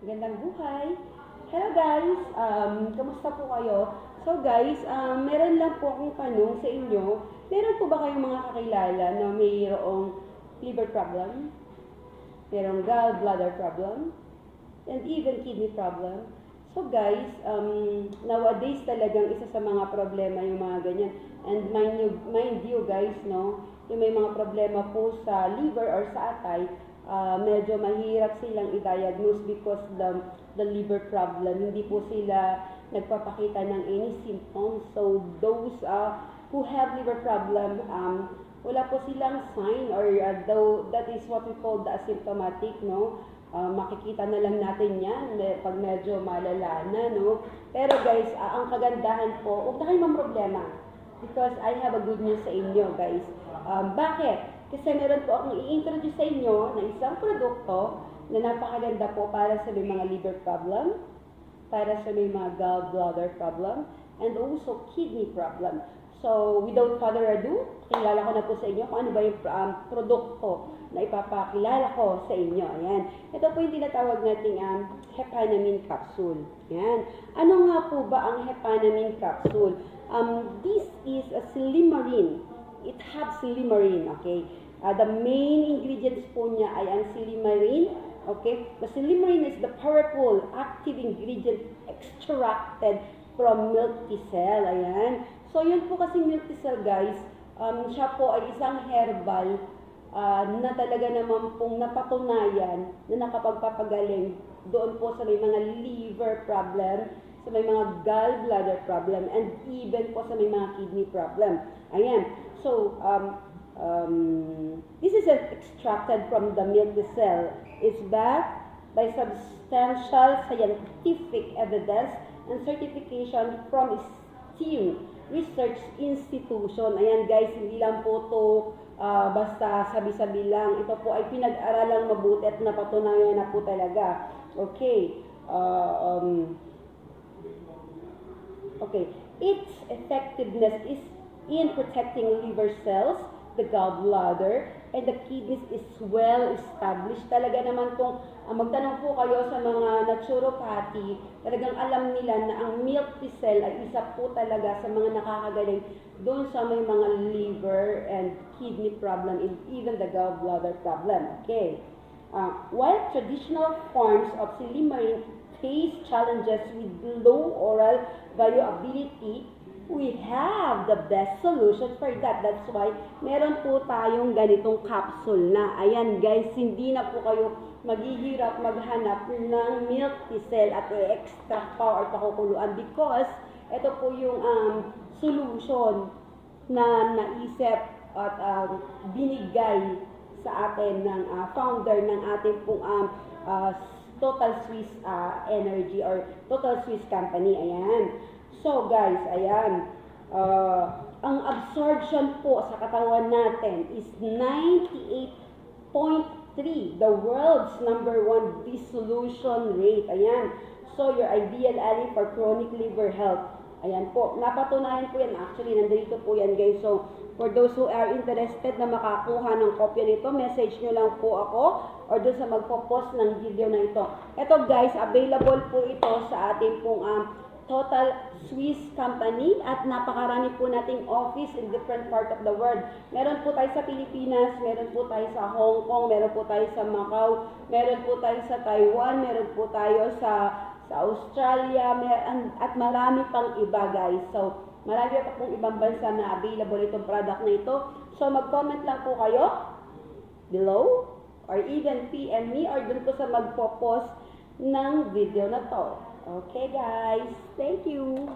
Magandang buhay! Hello guys! Kamusta po kayo? So guys, meron lang po akong tanong sa inyo. Meron po ba kayong mga kakilala na mayroong liver problem? Merong gallbladder problem? And even kidney problem? So guys, nowadays talagang isa sa mga problema yung mga ganyan. And mind you guys, no, yung may mga problema po sa liver or sa atay, medyo mahirap silang i-diagnose because the liver problem, hindi po sila nagpapakita ng any symptoms. So those who have liver problem, wala po silang sign or though that is what we call the asymptomatic, no? Makikita na lang natin yan pag medyo malala na, no? Pero guys, ang kagandahan po, huwag na kayong mamroblema because I have a good news sa inyo, guys. Bakit? Kasi meron po akong i-introduce sa inyo na isang produkto na napakaganda po para sa may mga liver problem, para sa may mga gallbladder problem, and also kidney problem. So, without further ado, kilala ko na po sa inyo kung ano ba yung produkto na ipapakilala ko sa inyo. Ayan. Ito po yung tinatawag nating Hepanamine capsule. Ayan. Ano nga po ba ang Hepanamine capsule? This is a Silymarin. It has Silymarin, okay? The main ingredients po niya ay ang Silymarin. Okay? The Silymarin is the powerful active ingredient extracted from milk thistle. Ayan. So, yun po kasi milk thistle, guys. Siya po ay isang herbal na talaga naman pong napatunayan na nakapagpapagaling doon po sa may mga liver problem, sa may mga gallbladder problem, and even po sa may mga kidney problem. Ayan. So, this is extracted from the milk thistle. It's backed by substantial scientific evidence and certification from esteemed research institution. Ayan guys, hindi lang po to basta sabi-sabi lang. Ito po ay pinag-aralang mabuti at napatunayan na po talaga. Okay. Okay. Its effectiveness is in protecting liver cells, the gallbladder, and the kidneys is well established. Talaga naman kung magtanong po kayo sa mga naturopathy, talagang alam nila na ang milk thistle ay isa po talaga sa mga nakakagaling doon sa may mga liver and kidney problem and even the gallbladder problem. Okay. While traditional forms of Silymarin face challenges with low oral bioavailability, we have the best solution for that. That's why meron po tayong ganitong capsule na. Ayan guys, hindi na po kayo maghihirap maghanap ng milk thistle at i-extract pa or pakukuluan because ito po yung solution na naisip at binigay sa atin ng founder ng ating pong Total Swiss Energy or Total Swiss Company. Ayan. So guys, ayan, ang absorption po sa katawan natin is 98.3, the world's #1 dissolution rate. Ayan, so your ideal ally for chronic liver health. Ayan po, napatunayan po yan. Actually, nandito po yan guys. So, for those who are interested na makakuha ng kopya nito, message nyo lang po ako or doon sa magpo-post ng video na ito. Ito guys, available po ito sa ating pong Total Swiss Company at napakarami po nating office in different part of the world. Meron po tayo sa Pilipinas, meron po tayo sa Hong Kong, meron po tayo sa Macau, meron po tayo sa Taiwan, meron po tayo sa Australia, at marami pang iba guys. So, marami pa pong ibang bansa na available itong product na ito. So, mag-comment lang po kayo below or even PM me or dun po sa magpo-post ng video na to. Okay guys, thank you.